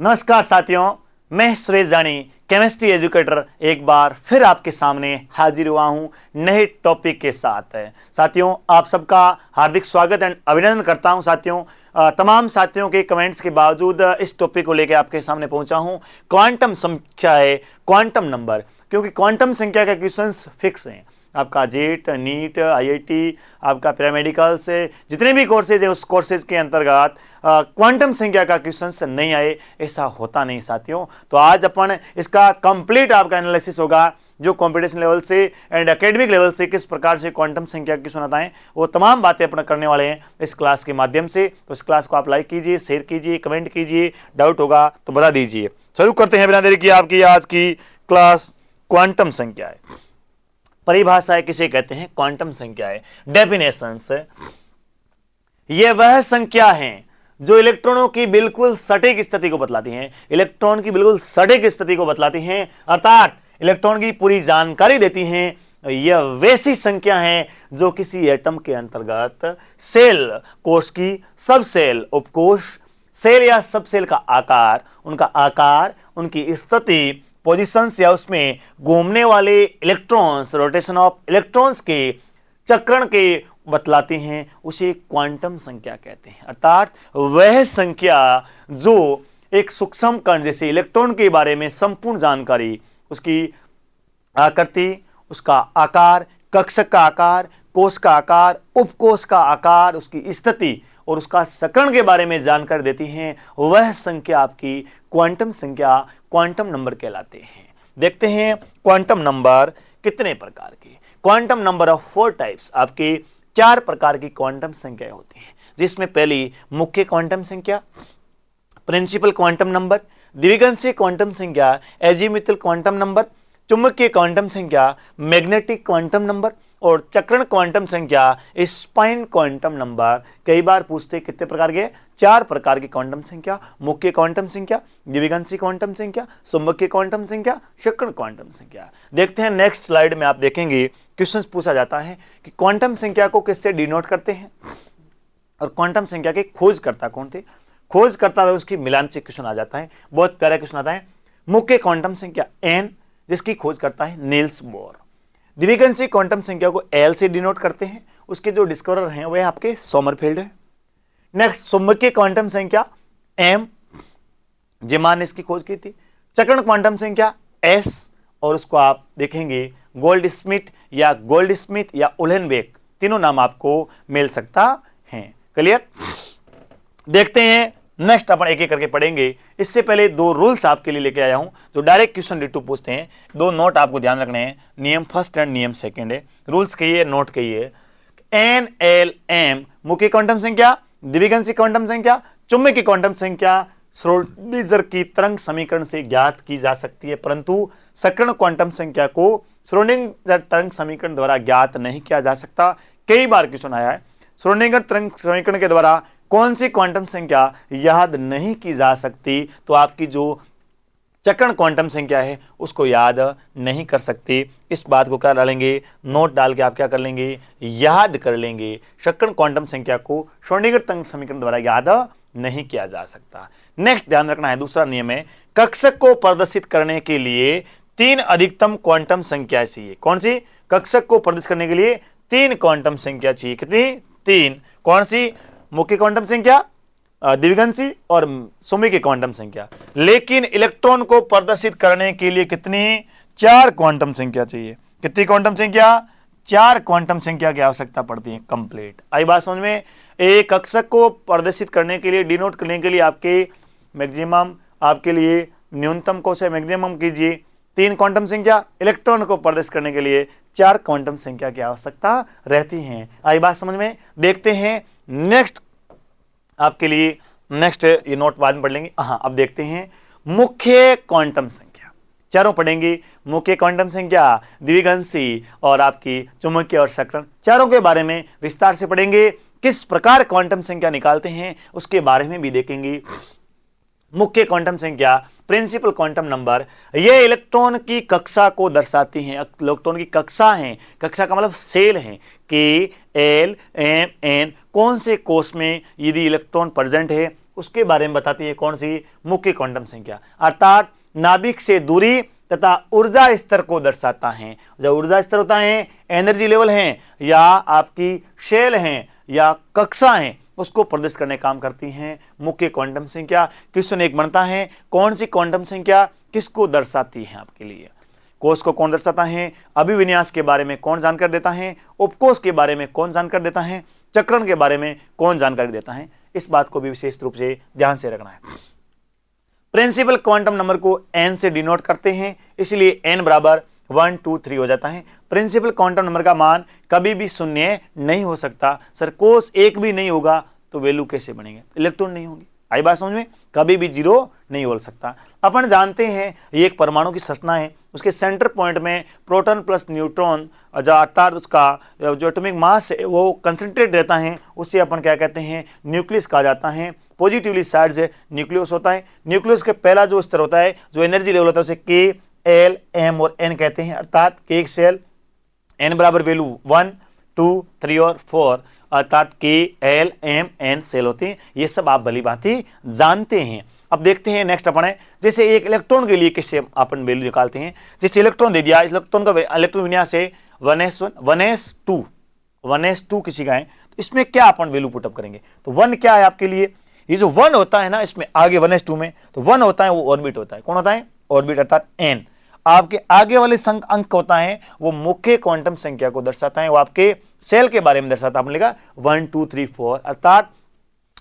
नमस्कार साथियों, मैं सुरेश जानी केमिस्ट्री एजुकेटर एक बार फिर आपके सामने हाजिर हुआ हूं नए टॉपिक के साथ। साथियों, आप सबका हार्दिक स्वागत एंड अभिनंदन करता हूं। साथियों, तमाम साथियों के कमेंट्स के बावजूद इस टॉपिक को लेकर आपके सामने पहुंचा हूं। क्वांटम संख्या है, क्वांटम नंबर, क्योंकि क्वांटम संख्या के क्वेश्चंस फिक्स हैं। आपका जेट, नीट, आईआईटी, आपका पैरामेडिकल से जितने भी कोर्सेज हैं उस कोर्सेज के अंतर्गत क्वांटम संख्या का क्वेश्चंस नहीं आए, ऐसा होता नहीं साथियों। तो आज अपन इसका कंप्लीट आपका एनालिसिस होगा, जो कंपटीशन लेवल से एंड एकेडमिक लेवल से किस प्रकार से क्वांटम संख्या के क्वेश्चन आते हैं, वो तमाम बातें अपन करने वाले हैं इस क्लास के माध्यम से। तो इस क्लास को आप लाइक कीजिए, शेयर कीजिए, कमेंट कीजिए, डाउट होगा तो बता दीजिए। शुरू करते हैं बिना देरी किए आपकी आज की क्लास। क्वांटम संख्या है, परिभाषाएं किसे कहते हैं? क्वांटम संख्या है। डेफिनेशंस, ये वह संख्या है जो इलेक्ट्रॉनों की बिल्कुल सटीक स्थिति को बतलाती हैं, इलेक्ट्रॉन की बिल्कुल सटीक स्थिति को बतलाती हैं, अर्थात इलेक्ट्रॉन की पूरी जानकारी देती हैं। यह वैसी संख्या है जो किसी एटम के अंतर्गत सेल कोश की सब सेल, उपकोश, सेल या सब सेल का आकार, उनका आकार, उनकी स्थिति, पोजीशंस या उसमें घूमने वाले इलेक्ट्रॉन्स, रोटेशन ऑफ इलेक्ट्रॉन्स के चक्रण के बतलाते हैं, उसे क्वांटम संख्या कहते हैं। अर्थात वह संख्या जो एक सूक्ष्म कण जैसे इलेक्ट्रॉन के बारे में संपूर्ण जानकारी, उसकी आकृति, उसका आकार, कक्षक का आकार, कोश का आकार, उपकोश का आकार, उसकी स्थिति और उसका सकरण के बारे में जानकारी देती हैं, वह संख्या आपकी क्वांटम संख्या, क्वांटम नंबर कहलाते हैं। देखते हैं क्वांटम नंबर कितने प्रकार के। क्वांटम नंबर ऑफ 4 टाइप्स, आपके 4 प्रकार की क्वांटम संख्याएं होती हैं, जिसमें पहली मुख्य क्वांटम संख्या, प्रिंसिपल क्वांटम नंबर, द्विगंशीय क्वांटम संख्या, एजीमुथल क्वांटम नंबर, चुंबकीय क्वांटम संख्या, मैग्नेटिक क्वांटम नंबर और चक्रण क्वांटम संख्या, स्पाइन क्वांटम नंबर। कई बार पूछते कितने प्रकार के? 4 प्रकार की क्वांटम संख्या, मुख्य क्वांटम संख्या, द्विगंशीय क्वांटम संख्या, चुंबकीय क्वांटम संख्या, चक्रण क्वांटम संख्या। देखते हैं नेक्स्ट स्लाइड में, आप देखेंगे क्वेश्चन पूछा जाता है कि क्वांटम संख्या को किससे डिनोट करते हैं और क्वांटम संख्या के खोजकर्ता कौन थे। खोजकर्ता में उसकी मिलान से क्वेश्चन आ जाता है, बहुत प्यारा क्वेश्चन आता है। मुख्य क्वांटम संख्या एन, जिसकी खोज करता है नील्स बोर। द्विगंशीय क्वांटम संख्या को एल से डिनोट करते हैं, उसके जो डिस्कवरर हैं वह आपके सोमरफेल्ड है। नेक्स्ट चुंबकीय क्वांटम संख्या एम, जेमान ने इसकी खोज की थी। चक्रण क्वांटम संख्या एस, और उसको आप देखेंगे गोल्डस्मिथ या उल्हनबेक, तीनों नाम आपको मिल सकता है। क्लियर? देखते हैं नेक्स्ट, अपन एक एक करके पढ़ेंगे। इससे पहले 2 रूल्स आपके लिए लेके आया हूं जो डायरेक्ट क्वेश्चन रिटू पूछते हैं। 2 नोट आपको ध्यान रखने हैं, नियम फर्स्ट एंड नियम सेकंड है। रूल्स कहिए, नोट कहिए। एन एल एम मुख्य क्वांटम संख्या, द्विगंशीय क्वांटम संख्या, चुंबकीय क्वांटम संख्या श्रोडिंगर की तरंग समीकरण से ज्ञात की जा सकती है, परंतु सकरण क्वांटम संख्या को श्रोडिंगर तरंग समीकरण द्वारा ज्ञात नहीं किया जा सकता। कई बार क्वेश्चन आया है, श्रोडिंगर तरंग समीकरण के द्वारा कौन सी क्वांटम संख्या याद नहीं की जा सकती, तो आपकी जो चक्रण क्वांटम संख्या है उसको याद नहीं कर सकते। इस बात को क्या डालेंगे? नोट डाल के आप क्या कर लेंगे? याद कर लेंगे। चक्रण क्वांटम संख्या को श्रोडिंगर तरंग समीकरण द्वारा याद नहीं किया जा सकता। नेक्स्ट ध्यान रखना है, दूसरा नियम है, कक्षक को प्रदर्शित करने के लिए 3 अधिकतम क्वांटम संख्या चाहिए। कौन सी? कक्षक को प्रदर्शित करने के लिए 3 क्वांटम संख्या चाहिए। कितनी? 3। कौन सी? मुख्य क्वांटम संख्या, द्विगंशीय और चुंबकीय क्वांटम संख्या। लेकिन इलेक्ट्रॉन को प्रदर्शित करने के लिए कितनी? 4 क्वांटम संख्या चाहिए। कितनी क्वांटम संख्या? 4 क्वांटम संख्या की आवश्यकता पड़ती है। कंप्लीट आई बात समझ में? एक कक्षक को प्रदर्शित करने के लिए, डिनोट करने के लिए आपके मैक्सिमम, आपके लिए न्यूनतम को से मैक्सिमम कीजिए 3 क्वांटम संख्या, इलेक्ट्रॉन को प्रदर्शित करने के लिए 4 क्वांटम संख्या की आवश्यकता रहती है। आई बात समझ में? देखते हैं नेक्स्ट आपके लिए, नेक्स्ट ये नोट बाद में पढ़ लेंगे। हाँ, अब देखते हैं मुख्य क्वांटम संख्या। चारों पढ़ेंगे, मुख्य क्वांटम संख्या, द्विगंशीय और आपकी चुंबकीय और सकरण, चारों के बारे में विस्तार से पढ़ेंगे। किस प्रकार क्वांटम संख्या निकालते हैं उसके बारे में भी देखेंगे। मुख्य क्वांटम संख्या, प्रिंसिपल क्वांटम नंबर, ये इलेक्ट्रॉन की कक्षा को दर्शाती हैं। इलेक्ट्रॉन की कक्षा है, कक्षा का मतलब सेल है। के, एल, एम, एन, कौन से कोष में यदि इलेक्ट्रॉन प्रेजेंट है उसके बारे में बताती है कौन सी? मुख्य क्वांटम संख्या, अर्थात नाभिक से दूरी तथा ऊर्जा स्तर को दर्शाता है। जब ऊर्जा स्तर होता है, एनर्जी लेवल है, या आपकी शेल है या कक्षा है, उसको प्रदर्शित करने का काम करती हैं मुख्य क्वांटम संख्या। क्वेश्चन एक बनता है, कौन सी क्वांटम संख्या किसको दर्शाती है? आपके लिए कोष को कौन दर्शाता है, अभिविन्यास के बारे में कौन जानकारी देता है, उपकोष के बारे में कौन जानकारी देता है, चक्रण के बारे में कौन जानकारी देता है, इस बात को भी विशेष रूप से ध्यान से रखना है। प्रिंसिपल क्वांटम नंबर को n से डिनोट करते हैं, इसलिए n बराबर 1 2 3 हो जाता है। प्रिंसिपल क्वांटम नंबर का मान कभी भी शून्य नहीं हो सकता। सर कोष एक भी नहीं होगा तो वैल्यू कैसे बनेंगे? इलेक्ट्रॉन नहीं होंगे। आई बात समझ में? कभी भी जीरो नहीं हो सकता। अपन जानते हैं ये एक परमाणु की संरचना है, उसके सेंटर पॉइंट में प्रोटॉन प्लस न्यूट्रॉन, जो अर्थात उसका जो एटॉमिक मास है वो कंसंट्रेट रहता है, उससे अपन क्या कहते हैं? न्यूक्लियस कहा जाता है। पॉजिटिवली चार्ज न्यूक्लियस होता है। न्यूक्लियस के पहला जो स्तर होता है, जो एनर्जी लेवल होता है, उसे के, एल, एम और एन कहते हैं। अर्थात के एक सेल एन बराबर वैल्यू 1 2 3 और 4, अर्थात के, एल, एम, एन सेल होते हैं। ये सब आप भली भांति जानते हैं। अब देखते हैं नेक्स्ट अपन है, जैसे एक इलेक्ट्रॉन के लिए कैसे अपन वैल्यू निकालते हैं। जैसे इलेक्ट्रॉन दे दिया, इलेक्ट्रॉन का इलेक्ट्रॉन विन्यास है 1s1 1s2 1s2 किसी का है, तो इसमें क्या अपन वैल्यू पुटअप करेंगे? तो 1 क्या है आपके लिए? ये जो 1 होता है ना, इसमें आगे 1s2 में तो 1 होता है वो ऑर्बिट होता है। कौन होता है? ऑर्बिट, अर्थात n। आपके आगे वाले अंक होता है वो मुख्य क्वांटम संख्या को दर्शाता है, वो आपके सेल के बारे में दर्शाता है। आपने लिखा 1 2 3 4, अर्थात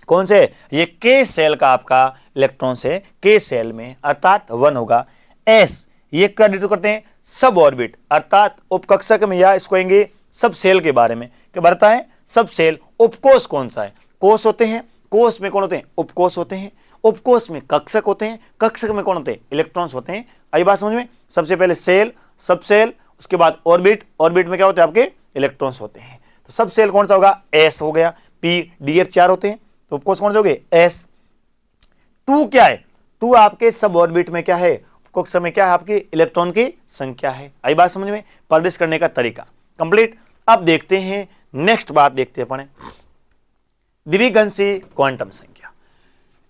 कौन से? ये के सेल का आपका इलेक्ट्रॉन से के सेल में, अर्थात 1 होगा। एस ये क्या डिनोट करते हैं? सब ऑर्बिट, अर्थात उपकक्षक में, या इसको कहेंगे सब सेल के बारे में क्या बढ़ता है? सब सेल। उपकोष कौन सा है? कोष होते हैं। कोष में कौन होते हैं? उपकोष होते हैं। उपकोष में कक्षक होते हैं। कक्षक में कौन होते हैं? इलेक्ट्रॉन्स होते हैं। आई बात समझ में? सबसे पहले सेल, सब सेल, उसके बाद ऑर्बिट, ऑर्बिट में क्या होते हैं? आपके इलेक्ट्रॉन्स होते हैं। तो सब सेल कौन सा होगा? एस हो गया। पी डी एफ 4 होते हैं, तो उपकोष कौन सा हो गए? एस। 2 क्या है? 2 आपके सब ऑर्बिट में क्या है? कक्ष में क्या है? आपके इलेक्ट्रॉन की संख्या है। आई बात समझ में? प्रदर्शित करने का तरीका कंप्लीट। अब देखते हैं नेक्स्ट बात, देखते हैं अपन द्विगंशी क्वांटम संख्या,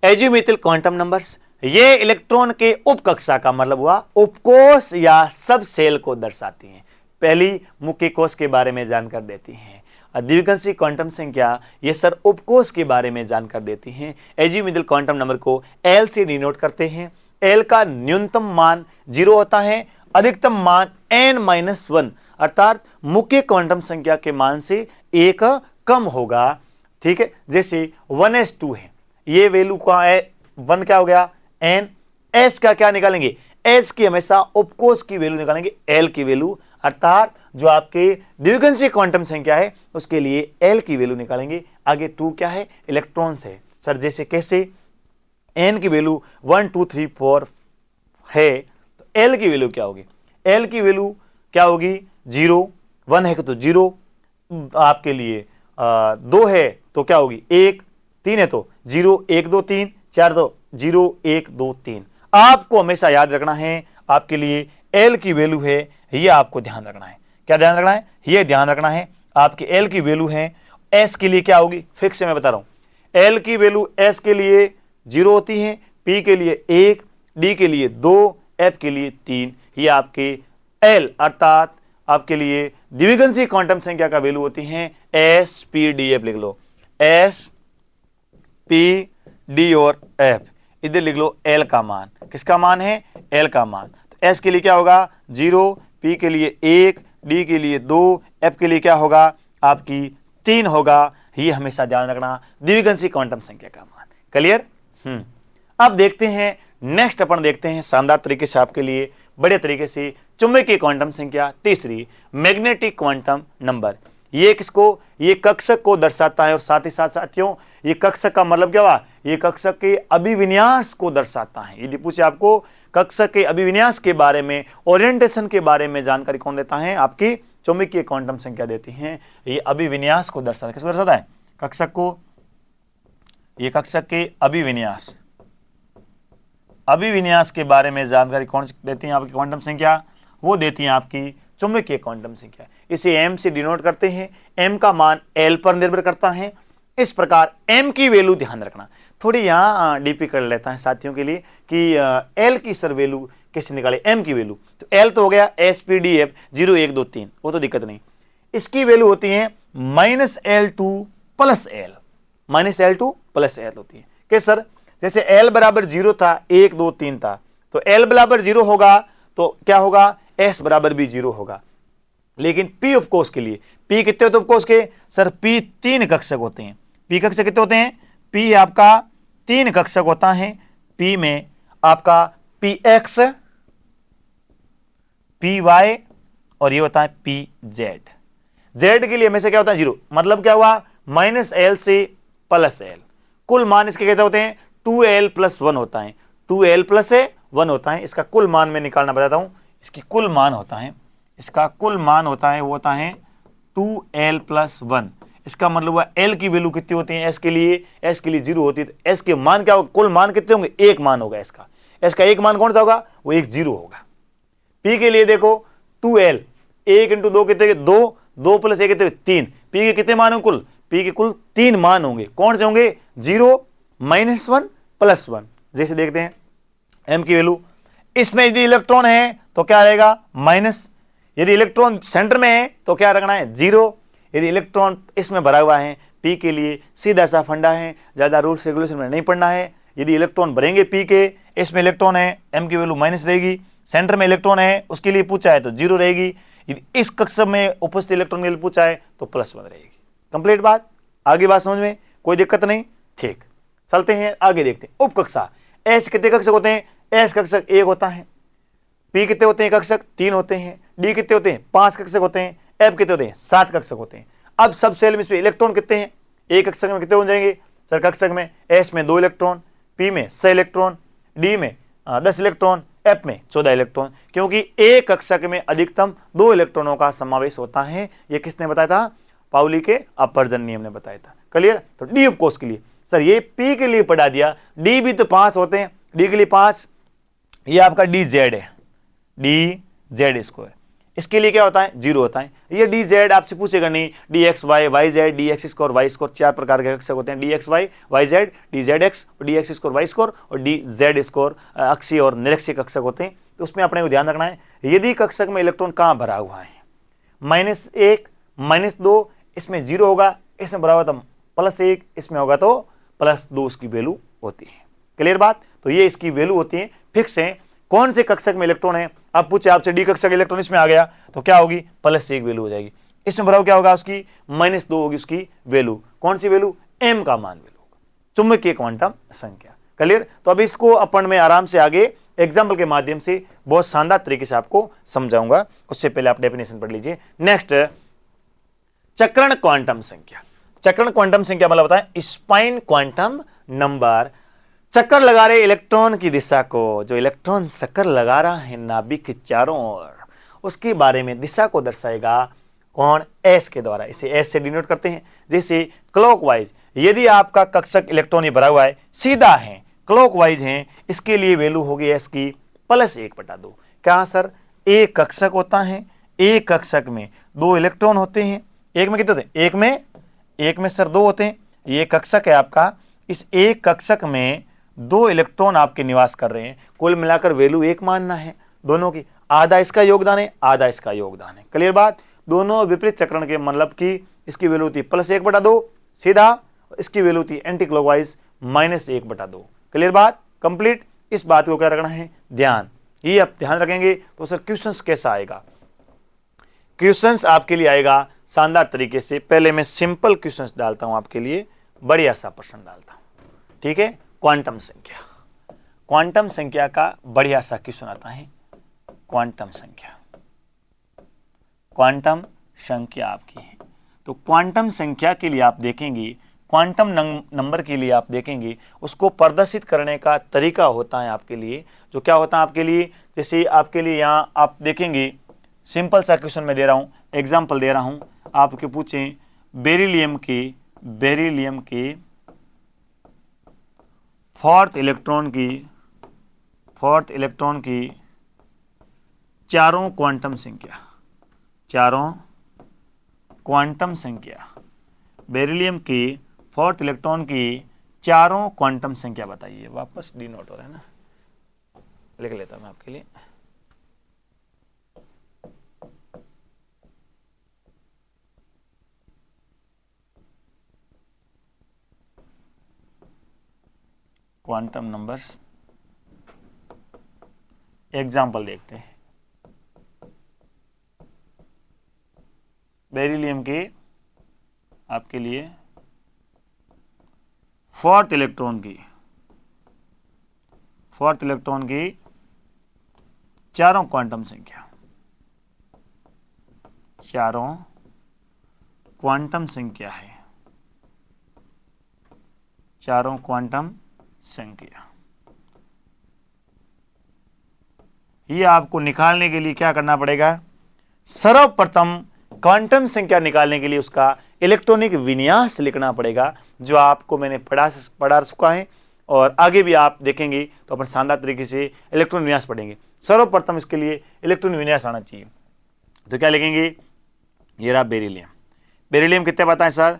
एजीमिथल क्वांटम नंबर्स। ये इलेक्ट्रॉन के उपकक्षा का मतलब हुआ उपकोष या सब सेल को दर्शाती हैं। पहली मुख्य कोष के बारे में जानकारी देती हैं। द्विगंशी क्वांटम संख्या ये सर उपकोष के बारे में जानकारी देती हैं। एजीमिथल क्वांटम नंबर को एल से डिनोट करते हैं। एल का न्यूनतम मान 0 होता है, अधिकतम मान n-1, अर्थात मुख्य क्वांटम संख्या के मान से 1 कम होगा। ठीक है, जैसे 1s2 है, ये वैल्यू का है 1 क्या हो गया? n। s का क्या निकालेंगे? s की हमेशा उपकोष की वैल्यू निकालेंगे, l की वैल्यू, अर्थात जो आपके द्विगंशी क्वांटम संख्या है उसके लिए l की वैल्यू निकालेंगे। आगे 2 क्या है? इलेक्ट्रॉन्स है। सर जैसे कैसे? n की वैल्यू 1 2 3 4 है, तो l की वैल्यू क्या होगी? l की वैल्यू क्या होगी? 0। 1 है तो 0, आपके लिए 2 है तो क्या होगी? 1। 3 है तो 0 1 2 3, 4 तो 0 1 2 3। आपको हमेशा याद रखना है, आपके लिए l की वैल्यू है, ये आपको ध्यान रखना है। क्या ध्यान रखना है? ये ध्यान रखना है आपकी l की वैल्यू है। s के लिए क्या होगी? फिक्स से मैं बता रहा हूं। l की वैल्यू s के लिए 0 होती है, p के लिए 1, d के लिए 2, f के लिए 3। ये आपके l अर्थात आपके लिए द्विगंशी क्वांटम संख्या का वैल्यू होती है s p d f। लिख लो s p d और f, इधर लिख लो l का मान। किसका मान है? l का मान। तो s के लिए क्या होगा? 0, p के लिए 1, d के लिए 2, f के लिए क्या होगा? आपकी 3 होगा। ये हमेशा ध्यान रखना, द्विगंशी क्वांटम संख्या का मान। क्लियर? अब देखते हैं नेक्स्ट, अपन देखते हैं शानदार तरीके से आपके लिए बड़े तरीके से चुंबकीय क्वांटम संख्या। तीसरी मैग्नेटिक क्वांटम नंबर। ये किसको? ये कक्षक को दर्शाता है, और साथ ही साथ साथियों ये कक्षक का मतलब क्या हुआ? ये कक्षक के अभिविन्यास को दर्शाता है। यदि पूछे आपको कक्षक के अभिविन्यास के बारे में, ओरिएंटेशन के बारे में जानकारी कौन देता है? आपकी चुंबकीय क्वांटम संख्या देती है। ये अभिविन्यास को दर्शाता है। किसको दर्शाता है? कक्षक को। ये कक्षक के अभिविन्यास, अभिविन्यास के बारे में जानकारी कौन देती है? आपकी क्वांटम संख्या वो देती है आपकी चुंबकीय क्वांटम संख्या। इसे m से डिनोट करते हैं। m का मान l पर निर्भर करता है। इस प्रकार m की वैल्यू ध्यान रखना, थोड़ी यहाँ डीपी कर लेता है साथियों के लिए कि एल की सर वैल्यू कैसे निकाले, एम की वैल्यू। तो एल तो हो गया SPDF 0 1 2 3, वो तो दिक्कत नहीं। इसकी वैल्यू होती है -L2 + L, -L2 + L होती है। कैसे सर? जैसे L बराबर 0 था, 1 2 3 था, तो L बराबर 0 होगा तो क्या होगा, S बराबर भी 0 होगा। लेकिन P उपकोष के लिए, P कितने होते हैं उपकोष के? सर P 3 कक्षक होते हैं। P कक्षक कितने होते हैं? P आपका 3 कक्षक होता है। P में आपका PX, PY और ये होता है PZ। Z के लिए हमेशा क्या होता है? 0, मतलब क्या हुआ, -L से +L। कुल मान इसके कहते होते हैं 2L + 1 होता है, 2L + 1 होता है। इसका कुल मान मैं निकालना बताता हूं। इसकी कुल मान होता है, इसका कुल मान होता है, वो होता है 2L + 1। इसका मतलब हुआ L की वैल्यू कितनी होती है? S के लिए 0 होती है, तो S के मान क्या होगा? कुल मान कितने होंगे? 1 मान होगा S का। S का 1 मान कौन सा होगा? वो 1 0 होगा। P के लिए देखो 2L, 1 × 2 कितने? 2, 2 + 1 कितने? 3। P के कितने मान होंगे कुल? P के कुल 3 मान होंगे। कौन से होंगे? 0, -1 + 1। जैसे देखते हैं M की वैल्यू, इसमें यदि इलेक्ट्रॉन है तो क्या रहेगा? माइनस। यदि इलेक्ट्रॉन सेंटर में है तो क्या रखना है? 0। यदि इलेक्ट्रॉन इसमें भरा हुआ है, P के लिए सीधा सा फंडा है, ज्यादा रूल्स रेगुलेशन में नहीं पढ़ना है। यदि इलेक्ट्रॉन भरेंगे P के, इसमें इलेक्ट्रॉन है, M की वैल्यू माइनस रहेगी। सेंटर में इलेक्ट्रॉन है, उसके लिए पूछा है तो 0 रहेगी। यदि इस कक्षक में उपस्थित इलेक्ट्रॉन के लिए पूछा है तो +1 रहेगी। कंप्लीट बात? आगे बात समझ में कोई दिक्कत नहीं? ठीक, चलते हैं आगे, देखते हैं उपकक्षा। S कितने कक्षक होते हैं? S कक्षक 1 होता है। P कितने होते हैं कक्षक? 3 होते हैं। D कितने होते हैं? 5 कक्षक होते हैं। F कितने होते हैं? 7 कक्षक होते हैं। अब सब सेल में इसमें इलेक्ट्रॉन कितने हैं? एक कक्षक में कितने हो जाएंगे सर? कक्षक में S में 2 इलेक्ट्रॉन, P में 6 इलेक्ट्रॉन, D में 10 इलेक्ट्रॉन, F में 14 इलेक्ट्रॉन, क्योंकि एक कक्षक में अधिकतम 2 इलेक्ट्रॉनों का समावेश होता है। ये किसने बताया था? पाउली के अपवर्जन नियम ने बताया था। क्लियर? तो D उपकोष के लिए सर ये P के लिए पढ़ा दिया, D भी तो 5 होते हैं, D के लिए 5, ये आपका DZ है, DZ²। इसके लिए क्या होता है? 0 होता है। ये DZ आपसे पूछेगा नहीं, DXY, YZ, DX² Y², 4 प्रकार के कक्षक होते हैं, DXY, YZ, DZX, DX² Y² और DZ² अक्षीय और निरक्षीय कक्षक होते हैं। तो उसमें अपने को ध्यान रखना है, यदि कक्षक में इलेक्ट्रॉन कहाँ भरा हुआ है, -1, -2, इसमें 0 होगा, इसमें भरा हुआ तो +1, इसमें होगा तो +2 इसकी वैल्यू होती है। क्लियर बात? तो ये इसकी वैल्यू होती है, फिक्स है। कौन से कक्षक में इलेक्ट्रॉन है? अब पूछे आपसे D कक्षक इलेक्ट्रॉन इसमें आ गया तो क्या होगी? +1 वैल्यू हो जाएगी। इसमें भरा क्या होगा? उसकी -2 होगी उसकी वैल्यू। कौन सी वैल्यू? M का मान वैल्यू होगा, चुंबकीय क्वांटम संख्या। क्लियर? तो अब इसको अपन में आराम से आगे एग्जाम्पल के माध्यम से बहुत शानदार तरीके से आपको समझाऊंगा। उससे पहले आप डेफिनेशन पढ़ लीजिए। नेक्स्ट, चक्रण क्वांटम संख्या। चक्रण क्वांटम संख्या मतलब होता है स्पाइन क्वांटम नंबर। चक्कर लगा रहे इलेक्ट्रॉन की दिशा को, जो इलेक्ट्रॉन चक्कर लगा रहा है नाभिक के चारों ओर, उसके बारे में दिशा को दर्शाएगा कौन? S के द्वारा। इसे S से डिनोट करते हैं। जैसे क्लॉकवाइज, यदि आपका कक्षक इलेक्ट्रॉन भरा हुआ है, सीधा है, क्लॉकवाइज है, इसके लिए वैल्यू होगी S की +1/2। क्या सर? एक कक्षक होता है, एक कक्षक में 2 इलेक्ट्रॉन होते हैं। एक में कितने होते हैं? एक में सर 2 होते हैं। ये कक्षक है आपका, इस एक कक्षक में 2 इलेक्ट्रॉन आपके निवास कर रहे हैं। कुल मिलाकर वैल्यू 1 मानना है दोनों की, आधा इसका योगदान है, आधा इसका योगदान है। क्लियर बात? दोनों विपरीत चक्रण के मतलब की इसकी वैल्यू थी +1/2 सीधा, इसकी वैल्यू थी एंटी क्लॉकवाइज -1/2। क्लियर बात? कंप्लीट। इस बात को क्या रखना है? ध्यान। ये आप ध्यान रखेंगे तो सर क्वेश्चंस कैसा आएगा? क्वेश्चंस आपके लिए आएगा शानदार तरीके से। पहले मैं सिंपल क्वेश्चंस डालता हूं आपके लिए, बढ़िया सा प्रश्न डालता हूं। ठीक है? क्वांटम संख्या, क्वांटम संख्या का बढ़िया सा क्वेश्चन आता है। क्वांटम संख्या, क्वांटम संख्या आपकी है। तो क्वांटम संख्या के लिए आप देखेंगे, क्वांटम नंबर के लिए आप देखेंगे, उसको प्रदर्शित करने का तरीका होता है आपके लिए, जो क्या होता है आपके लिए, जैसे आपके लिए यहाँ आप देखेंगे सिंपल सा क्वेश्चन मैं दे रहा हूँ, एग्जाम्पल दे रहा हूँ। आपके पूछें बेरिलियम के फोर्थ इलेक्ट्रॉन की चारों क्वांटम संख्या, बेरिलियम की फोर्थ इलेक्ट्रॉन की चारों क्वांटम संख्या बताइए। वापस डी नोट हो रहा है ना, लिख लेता हूं मैं आपके लिए। क्वांटम नंबर्स, एग्जाम्पल देखते हैं। बेरिलियम की आपके लिए फोर्थ इलेक्ट्रॉन की चारों क्वांटम संख्या, चारों क्वांटम संख्या है, चारों क्वांटम संख्या। ये आपको निकालने के लिए क्या करना पड़ेगा? सर्वप्रथम क्वांटम संख्या निकालने के लिए उसका इलेक्ट्रॉनिक विन्यास लिखना पड़ेगा, जो आपको मैंने पढ़ा चुका है, और आगे भी आप देखेंगे तो अपन शानदार तरीके से इलेक्ट्रॉन विन्यास पढ़ेंगे। सर्वप्रथम इसके लिए इलेक्ट्रॉन विन्यास आना चाहिए। तो क्या लिखेंगे? ये रहा बेरिलियम। बेरिलियम कितने पे आता है सर?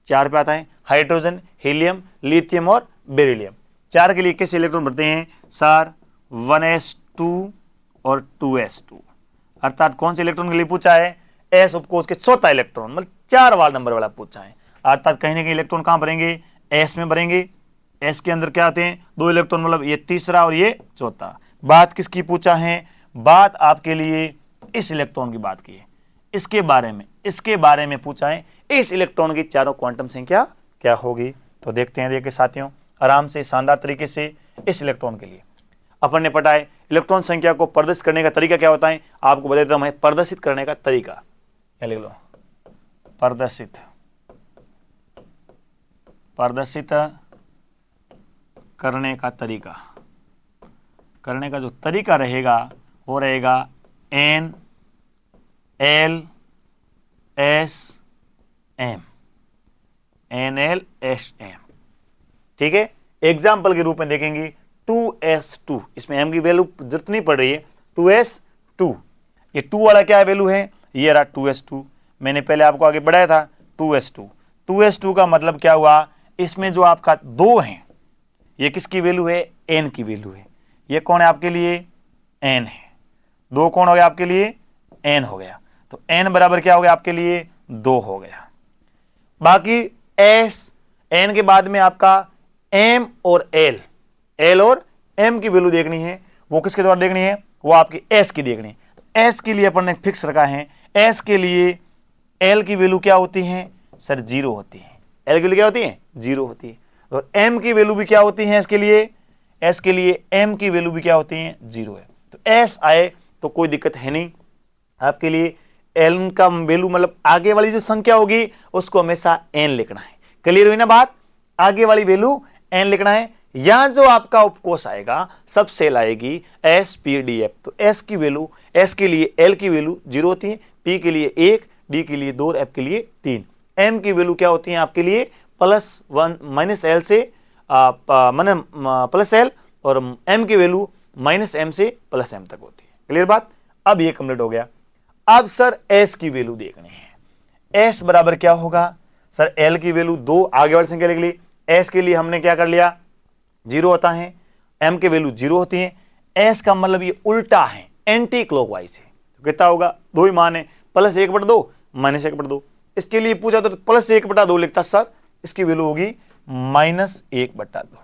4 पे आता है। हाइड्रोजन, हीलियम, लिथियम और बेरिलियम, 4 के लिए कैसे इलेक्ट्रॉन बढ़ते हैं सर? 1s2 और 2s2। अर्थात कौन से इलेक्ट्रॉन के लिए पूछा है? एस ऑफकोर्स के चौथा इलेक्ट्रॉन, मतलब 4 वाला नंबर वाला पूछा है। अर्थात कहीं ना कहीं इलेक्ट्रॉन कहां भरेंगे? एस में भरेंगे। एस के अंदर क्या आते हैं? 2 इलेक्ट्रॉन, मतलब ये तीसरा और ये चौथा। बात किसकी पूछा है? बात आपके लिए इस इलेक्ट्रॉन की बात की है, इसके बारे में पूछा है। इस इलेक्ट्रॉन की चारों क्वांटम संख्या क्या होगी? तो देखते हैं, देखिए साथियों, आराम से शानदार तरीके से इस इलेक्ट्रॉन के लिए अपन ने पढ़ा है इलेक्ट्रॉन संख्या को प्रदर्शित करने का तरीका क्या होता है। आपको बता देता हूं मैं, प्रदर्शित करने का तरीका क्या लिख लो? प्रदर्शित करने का तरीका, करने का जो तरीका रहेगा वो रहेगा N L S M, NLSM। ठीक है, एग्जाम्पल के रूप में देखेंगे 2s2, इसमें m की वैल्यू जरूरत नहीं पड़ रही है। 2s2, ये 2 वाला क्या वैल्यू है? ये रहा 2s2। मैंने पहले आपको आगे बढ़ाया था 2s2। 2s2 का मतलब क्या हुआ? इसमें जो आपका 2 है, ये किसकी वैल्यू है? n की वैल्यू है। ये कौन है आपके लिए? n है। 2 कौन हो गया आपके लिए? n हो गया। तो n बराबर क्या हो गया आपके लिए? 2 हो गया। बाकी s, n के बाद में आपका m और l और m की वैल्यू देखनी है। वो किसके द्वारा देखनी है? वो आपकी s की देखनी है। तो s के लिए अपन ने फिक्स रखा है। s के लिए l की वैल्यू क्या होती है सर? 0 होती है। l की वैल्यू क्या होती है? 0 होती है। और m की वैल्यू भी क्या होती है? s के लिए m की वैल्यू भी क्या होती है? 0 है। तो s आए तो कोई दिक्कत है नहीं आपके लिए। n का वैल्यू मतलब आगे वाली जो संख्या होगी उसको हमेशा n लिखना है। क्लियर हुई ना बात? आगे वाली वैल्यू n लिखना है। यहां जो आपका उपकोष आएगा, सब सेल आएगी SPDF। तो s की वैल्यू, s के लिए l की वैल्यू 0 होती है, p के लिए 1, d के लिए 2 और f के लिए 3। m की वैल्यू क्या होती है आपके लिए? +1 -l से +l, और m की वैल्यू -m से +m तक होती है। क्लियर बात? अब ये कंप्लीट हो गया। अब सर s की वैल्यू देखनी है। s बराबर क्या होगा सर? l की वैल्यू 2, आगे वाली संख्या लिख ली। s के लिए हमने क्या कर लिया? 0 होता है। m की वैल्यू 0 होती है। s का मतलब ये उल्टा है, एंटी क्लॉकवाइज है। तो कितना होगा? 2 ही मान है, +1/2 -1/2। इसके लिए पूछा तो +1/2 लिखता सर, इसकी वैल्यू होगी -1/2।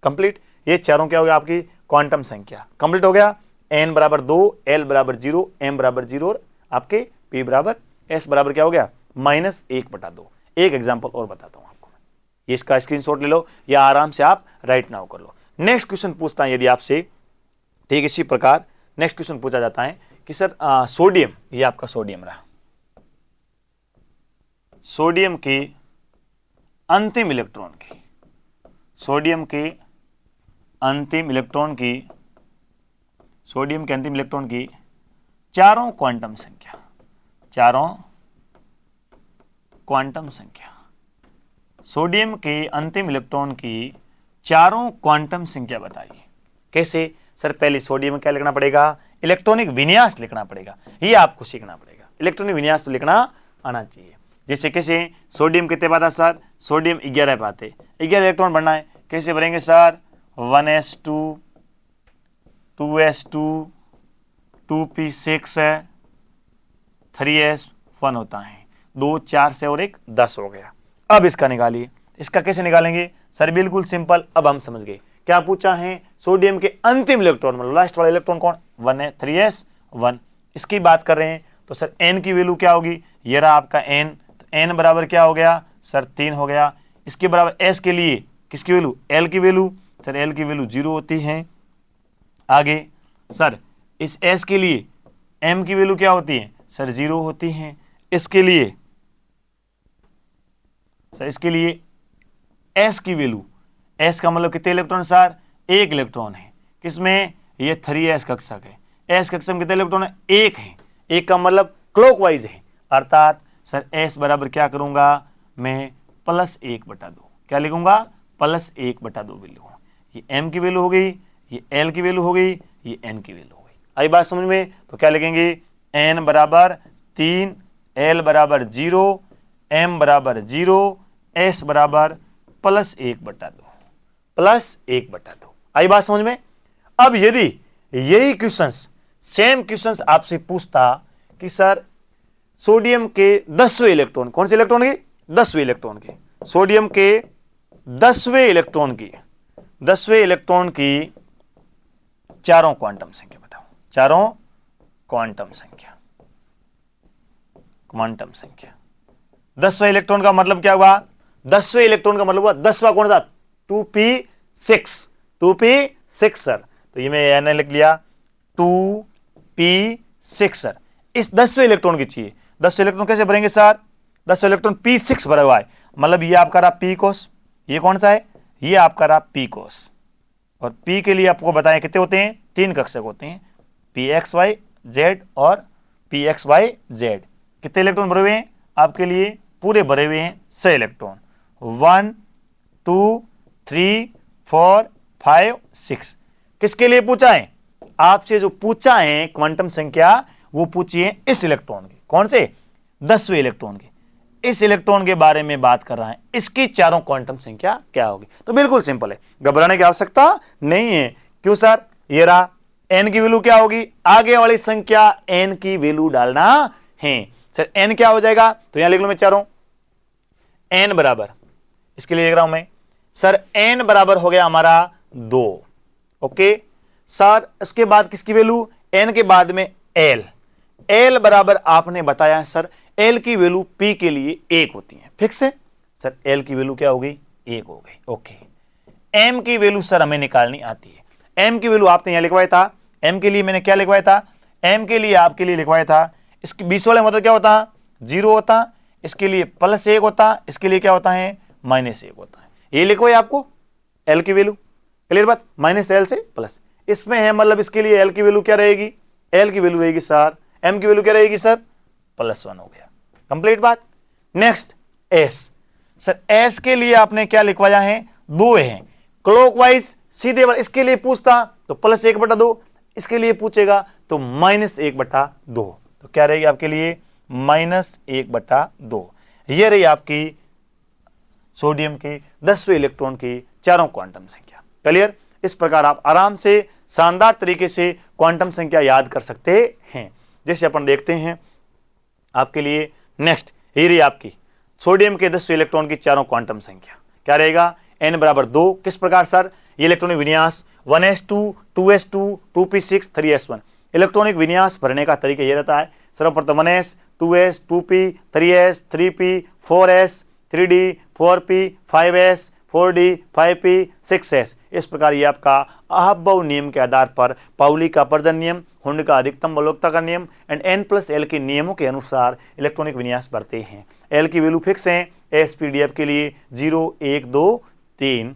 कंप्लीट। ये चारों क्या हो गया आपकी क्वांटम संख्या। कंप्लीट हो गया। n बराबर 2, l बराबर 0, m बराबर 0 और आपके p बराबर s बराबर क्या हो गया? -1/2। एक एग्जाम्पल और बताता हूं आपको, इसका स्क्रीनशॉट ले लो या आराम से आप राइट नाउ कर लो। नेक्स्ट क्वेश्चन पूछता है यदि आपसे, ठीक इसी प्रकार नेक्स्ट क्वेश्चन पूछा जाता है कि सर सोडियम, ये आपका सोडियम रहा, सोडियम के अंतिम इलेक्ट्रॉन की, सोडियम के अंतिम इलेक्ट्रॉन की, सोडियम के अंतिम इलेक्ट्रॉन की चारों क्वांटम संख्या, चारों क्वांटम संख्या, सोडियम के अंतिम इलेक्ट्रॉन की चारों क्वांटम संख्या बताइए। कैसे सर? पहले सोडियम में क्या लिखना पड़ेगा? इलेक्ट्रॉनिक विन्यास लिखना पड़ेगा। ये आपको सीखना पड़ेगा। इलेक्ट्रॉनिक विन्यास तो लिखना आना चाहिए। जैसे कैसे सोडियम कितने पाता सर, सोडियम 11 पाते, 11 इलेक्ट्रॉन भरना है, कैसे भरेंगे सर, 1s2 2s2 2p6 है, 3s1 होता है, 2 4 से और 1 10 हो गया। अब इसका निकालिए, इसका कैसे निकालेंगे सर, बिल्कुल सिंपल। अब हम समझ गए क्या पूछा है, सोडियम के अंतिम इलेक्ट्रॉन मतलब लास्ट वाला इलेक्ट्रॉन कौन, 1 है, 3s1, इसकी बात कर रहे हैं। तो सर n की वैल्यू क्या होगी, ये रहा आपका n, तो n बराबर क्या हो गया सर 3 हो गया। इसके बराबर s के लिए किसकी वैल्यू, l की वैल्यू, सर l की वैल्यू 0 होती है। आगे सर इस s के लिए m की वैल्यू क्या होती है सर 0 होती है। इसके लिए सर इसके लिए s की वैल्यू, s का मतलब कितने इलेक्ट्रॉन सर, 1 इलेक्ट्रॉन है, किसमें, ये 3s कक्षक है, s कक्षक में कितने इलेक्ट्रॉन है, 1 है, 1 का मतलब क्लॉकवाइज है, अर्थात सर s बराबर क्या करूंगा मैं, +1/2, क्या लिखूंगा, +1/2 वैल्यू। ये m की वैल्यू हो गई, ये l की वैल्यू हो गई, ये n की वैल्यू हो गई। आई बात समझ में, तो क्या लिखेंगे, n बराबर 3, l बराबर 0, m बराबर 0, s बराबर +1/2। आई बात समझ में। अब यदि यही क्वेश्चंस, सेम क्वेश्चंस आपसे पूछता कि सर सोडियम के 10वें इलेक्ट्रॉन, कौन से इलेक्ट्रॉन के, 10वें इलेक्ट्रॉन के, सोडियम के 10वें इलेक्ट्रॉन की, 10वें इलेक्ट्रॉन की चारों क्वांटम संख्या बताओ, चारों क्वांटम संख्या, क्वांटम संख्या। 10वें इलेक्ट्रॉन का मतलब क्या हुआ, 10वें इलेक्ट्रॉन का मतलब हुआ 10वां कौन सा, 2p6, 2p6 सर, तो ये मैंने लिख लिया 2p6 सर। इस 10वें इलेक्ट्रॉन की चाहिए, 10वें इलेक्ट्रॉन कैसे भरेंगे सर, 10वें इलेक्ट्रॉन p6 भरा हुआ है, मतलब ये आपका रहा p कोस, ये कौन सा है, ये आपका रहा p कोस, और p के लिए आपको बताएं कितने होते हैं, 3 कक्षक होते हैं, pxyz और pxyz। कितने इलेक्ट्रॉन भरे हुए हैं आपके लिए, पूरे भरे हुए हैं 6 इलेक्ट्रॉन, 1 2 3 4 5 6। किसके लिए पूछा है, आपसे जो पूछा है क्वांटम संख्या वो पूछी है इस इलेक्ट्रॉन की, कौन से, 10वें इलेक्ट्रॉन की, इस इलेक्ट्रॉन के बारे में बात कर रहा है, इसकी चारों क्वांटम संख्या क्या होगी। तो बिल्कुल सिंपल है, घबराने की आवश्यकता नहीं है। क्यों सर, ये रहा n की वैल्यू क्या होगी, आगे वाली संख्या n की वैल्यू डालना है। सर n क्या हो जाएगा, तो यहां लिख लो मैं चारों, n बराबर, इसके लिए लिख रहा हूं मैं सर, n बराबर हो गया हमारा 2, ओके सर। इसके बाद किसकी वैल्यू, n के बाद में l बराबर आपने बताया सर l की वैल्यू p के लिए 1 होती है, फिक्स है सर, l की वैल्यू क्या हो गई, 1 हो गई, ओके। m की वैल्यू सर हमें निकालनी आती है, m की वैल्यू आपने यहां लिखवाया था, m के लिए मैंने क्या लिखवाया था, m के लिए आपके लिए लिखवाया था, इसके 20 वाले मतलब क्या होता, 0 होता, इसके लिए +1 होता, इसके लिए क्या होता है, -1 होता है, ये लिखवाया आपको l की वैल्यू, क्लियर बात, -l से प्लस, इसमें है मतलब इसके लिए l की वैल्यू क्या रहेगी, l की वैल्यू रहेगी सर, m की वैल्यू क्या रहेगी सर, +1 हो गया, कंप्लीट बात। नेक्स्ट s, सर s के लिए आपने क्या लिखवाया है, 2 है, क्लॉकवाइज सीधे वाला, इसके लिए पूछता तो +1/2, इसके लिए पूछेगा तो -1/2, तो क्या रहेगी आपके लिए, -1/2। यह रही आपकी सोडियम के 10वें इलेक्ट्रॉन की चारों क्वांटम संख्या, क्लियर। इस प्रकार आप आराम से शानदार तरीके से क्वांटम संख्या याद कर सकते हैं। जैसे अपन देखते हैं आपके लिए नेक्स्ट, ये रही आपकी सोडियम के 10वें इलेक्ट्रॉन की चारों क्वांटम संख्या, क्या रहेगा, n बराबर 2। किस प्रकार सर, ये इलेक्ट्रॉनिक विन्यास 1s2 2s2 2p6 3s1, electronic विन्यास भरने का तरीका ये रहता है, सर्वप्रथम 1s 2s 2p 3s 3p 4s 3d 4p 5s 4d 5p 6s। इस प्रकार ये आपका अहब्बव नियम के आधार पर पाउली का प्रजन नियम, हुंड का अधिकतम बलोकता का नियम एंड n+l के नियमों के अनुसार इलेक्ट्रॉनिक विन्यास भरते हैं। l की वैल्यू फिक्स है, spdf के लिए 0 1 2 3।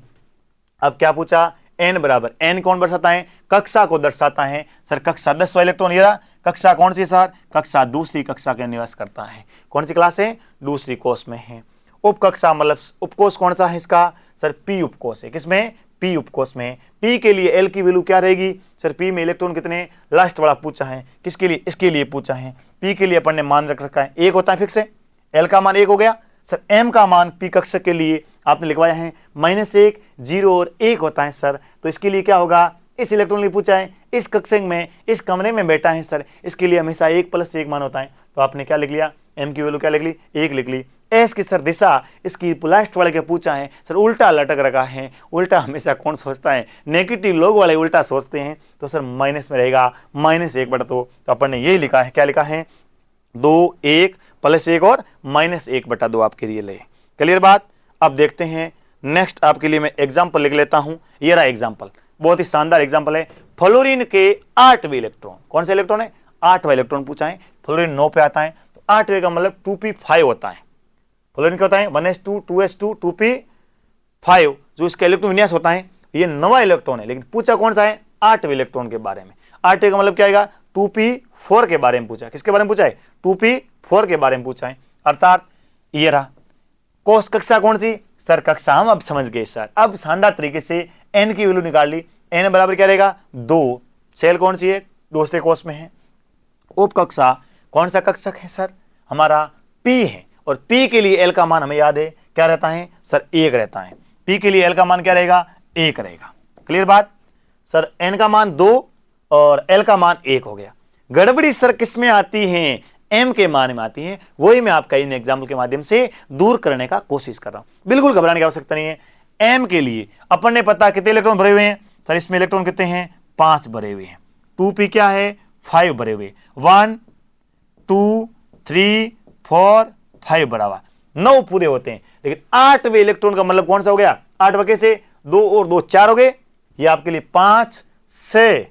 अब क्या पूछा, n बराबर, n कौन दर्शाता है, कक्षा को दर्शाता है सर, कक्षा 10वां इलेक्ट्रॉन, ये कक्षा कौन सी सर, कक्षा दूसरी कक्षा के निवास करता है, कौन सी क्लास है, दूसरी कोष में है। उप कक्षा मतलब उपकोष कौन सा है इसका सर, p उपकोष है, किसमें, p उपकोष में। p के लिए l की वैल्यू क्या रहेगी सर, p में इलेक्ट्रॉन कितने, लास्ट वाला पूछा है, किसके लिए, इसके लिए पूछा है। p के लिए अपन ने मान रख रखा है 1 होता है, फिक्स है, L का मान 1 हो गया सर। M का मान P कक्षक के लिए आपने लिखवाया है -1, 0 और 1 होता है सर। तो इसके लिए क्या होगा, इस इलेक्ट्रॉन के पूछा है, इस कक्षक में इस कमरे में बैठा है सर, इसके लिए हमेशा 1 + 1 मान होता है। तो आपने क्या लिख लिया, M की वैल्यू क्या लिख ली, 1 लिख ली। S की सर दिशा, इसकी लास्ट वाले के पूछा है सर, उल्टा लटक रखा है। उल्टा हमेशा कौन सोचता है, नेगेटिव लोग वाले उल्टा सोचते हैं। तो सर माइनस में रहेगा -1/2। तो अपन ने यही लिखा है, क्या लिखा है, 2, 1 + 1 और -1/2 आपके लिए ले। क्लियर बात। अब देखते हैं नेक्स्ट आपके लिए मैं एग्जाम्पल लिख लेता हूं। ये रहा एग्जाम्पल, बहुत ही शानदार एग्जाम्पल है। फ्लोरीन के 8वें इलेक्ट्रॉन, कौन से इलेक्ट्रॉन है, 8वां इलेक्ट्रॉन पूछा है। फ्लोरीन 9 पे आता है, तो 8वें का मतलब 2p5 होता है। फ्लोरीन क्या होता है, 1s2 2s2 2p5, जो इसका इलेक्ट्रॉन विन्यास होता है। ये 9वां इलेक्ट्रॉन है, लेकिन पूछा कौन सा है, 8वें इलेक्ट्रॉन के बारे में। 8वें का मतलब क्या आएगा, 2p4 के बारे में पूछा है। किसके बारे में पूछा है, 2p4 के बारे में पूछा है। अर्थात ये रहा कोष कक्षा कौन सी सर, कक्षा हम अब समझ गए सर। अब शानदार तरीके से n की वैल्यू निकाल ली। n बराबर क्या रहेगा, 2। सेल कौन सी है, दूसरे कोष में है। उप कक्षा कौन सा कक्षक है सर, हमारा p है। और p के लिए l का मान हमें याद है, क्या रहता है सर, 1 रहता है। p के लिए l का मान क्या रहेगा, 1 रहेगा। क्लियर बात सर। n का मान 2 और l का मान 1 हो गया। गड़बड़ी सर किस में आती है, m के मान में आती है। वही मैं आपका इन एग्जाम्पल के माध्यम से दूर करने का कोशिश कर रहा हूं। बिल्कुल घबराने की आवश्यकता नहीं है। m के लिए अपन ने पता कितने इलेक्ट्रॉन भरे हुए हैं सर, इसमें इलेक्ट्रॉन कितने हैं, 5 भरे हुए हैं। 2p क्या है, 5 भरे हुए, 1 2 3 4 5 बराबर 9 पूरे होते हैं। लेकिन 8वें इलेक्ट्रॉन का मतलब कौन सा हो गया, 8 कैसे, 2 और 2 4 हो गए। ये आपके लिए 5 6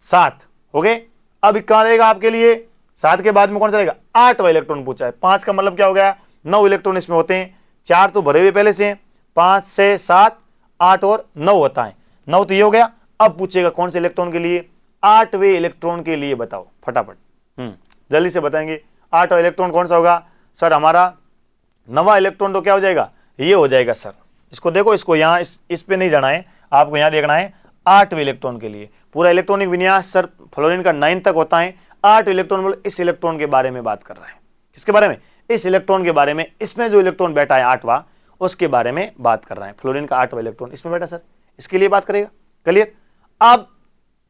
7 हो गए। अब कहां रहेगा आपके लिए, 7 के बाद में कौन सा रहेगा, 8वां इलेक्ट्रॉन पूछा है। 5 का मतलब क्या हो गया, 9 इलेक्ट्रॉन इसमें होते हैं। 4 तो भरे हुए पहले से, 5 6 7 8 और 9 होता है। 9 तो ये हो गया। अब पूछेगा कौन से इलेक्ट्रॉन के लिए, 8वें इलेक्ट्रॉन के लिए बताओ फटाफट, जल्दी से बताएंगे। 8वां इलेक्ट्रॉन कौन सा होगा सर, हमारा 9वां इलेक्ट्रॉन तो क्या हो जाएगा, ये हो जाएगा सर। इसको देखो, इसको यहाँ इस पे नहीं जाना है, आपको यहाँ देखना है 8वें इलेक्ट्रॉन के लिए। पूरा इलेक्ट्रॉनिक विन्यास सर फ्लोरीन का 9 तक होता है। 8 इलेक्ट्रॉन मतलब इस इलेक्ट्रॉन के बारे में बात कर रहा है। किसके बारे में, इस इलेक्ट्रॉन के बारे में। इसमें जो इलेक्ट्रॉन बैठा है 8वां, उसके बारे में बात कर रहा है। फ्लोरीन का 8वां इलेक्ट्रॉन इसमें बैठा सर, इसके लिए बात करेगा। क्लियर। अब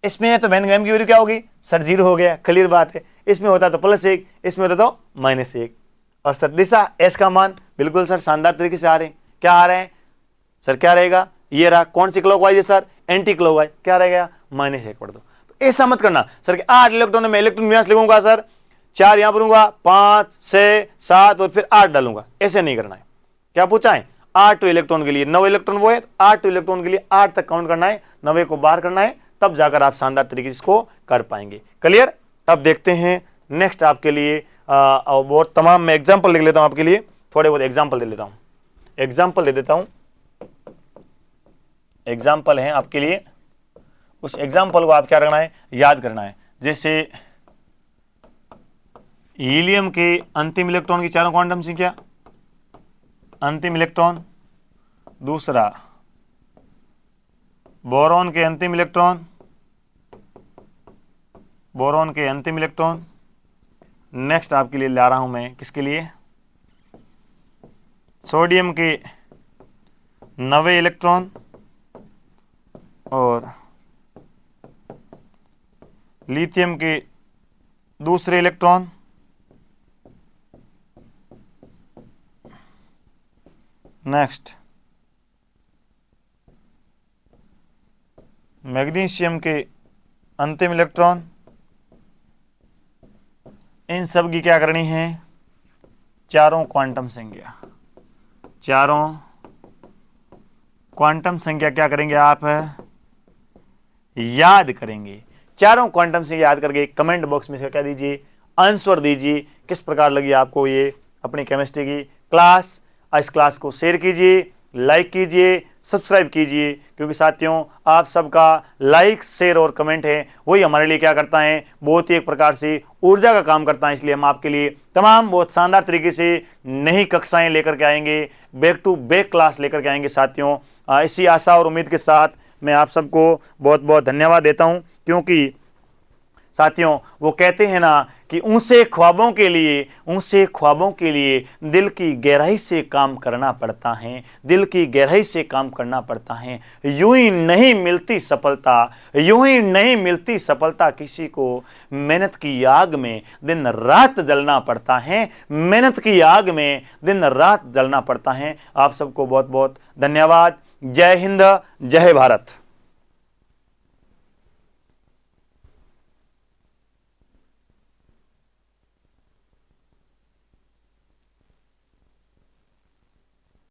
इसमें है तो m की वैल्यू क्या होगी सर, 0 हो गया। क्लियर बात है। इसमें होता तो +1, इसमें होता तो -1। और सर दिशा s का मान बिल्कुल सर शानदार तरीके से आ रहे हैं। क्या आ रहे हैं सर, क्या रहेगा, ये रहा। कौन सी क्लॉकवाइज है सर, एंटी क्लॉकवाइज। क्या रहेगा, -1/2। तो ऐसा मत करना सर कि 8 इलेक्ट्रॉन में इलेक्ट्रॉन विन्यास लिखूंगा सर, 4 यहां पर 5 6 7 और फिर 8 डालूंगा। ऐसे नहीं करना है। क्या पूछा है, 8वें इलेक्ट्रॉन के लिए 9 इलेक्ट्रॉन वो है, 8वें इलेक्ट्रॉन के लिए 8 तक काउंट करना है, 9वें को बाहर करना है, तब जाकर आप शानदार तरीके से इसको कर पाएंगे। क्लियर। अब देखते हैं नेक्स्ट आपके लिए बहुत तमाम मैं एग्जाम्पल लिख लेता हूं आपके लिए, थोड़े बहुत एग्जाम्पल दे लेता हूं। एग्जाम्पल दे देता हूं, एग्जाम्पल है आपके लिए। उस एग्जाम्पल को आप क्या करना है, याद करना है। जैसे हीलियम के अंतिम इलेक्ट्रॉन की चारों क्वांटम संख्या, अंतिम इलेक्ट्रॉन। दूसरा बोरॉन के अंतिम इलेक्ट्रॉन, बोरॉन के अंतिम इलेक्ट्रॉन। नेक्स्ट आपके लिए ला रहा हूं मैं, किसके लिए, सोडियम के 9वें इलेक्ट्रॉन और लिथियम के दूसरे इलेक्ट्रॉन। नेक्स्ट मैग्नीशियम के अंतिम इलेक्ट्रॉन। इन सब की क्या करनी है, चारों क्वांटम संख्या, चारों क्वांटम संख्या क्या करेंगे आप, याद करेंगे। चारों क्वांटम संख्या याद करके कमेंट बॉक्स में क्या दीजिए, आंसर दीजिए। किस प्रकार लगी आपको ये अपनी केमिस्ट्री की क्लास। इस क्लास को शेयर कीजिए, लाइक कीजिए, सब्सक्राइब कीजिए, क्योंकि साथियों आप सबका लाइक, शेयर और कमेंट है वही हमारे लिए क्या करता है, बहुत ही एक प्रकार से ऊर्जा का काम करता है। इसलिए हम आपके लिए तमाम बहुत शानदार तरीके से नई कक्षाएं लेकर के आएंगे, बैक टू बैक क्लास लेकर के आएंगे साथियों। इसी आशा और उम्मीद के साथ मैं आप सबको बहुत बहुत धन्यवाद देता हूं, क्योंकि साथियों वो कहते हैं ना कि ऊंचे ख्वाबों के लिए दिल की गहराई से काम करना पड़ता है, दिल की गहराई से काम करना पड़ता है। यूं ही नहीं मिलती सफलता किसी को। मेहनत की आग में दिन रात जलना पड़ता है, मेहनत की आग में दिन रात जलना पड़ता है। आप सबको बहुत बहुत धन्यवाद। जय हिंद, जय भारत।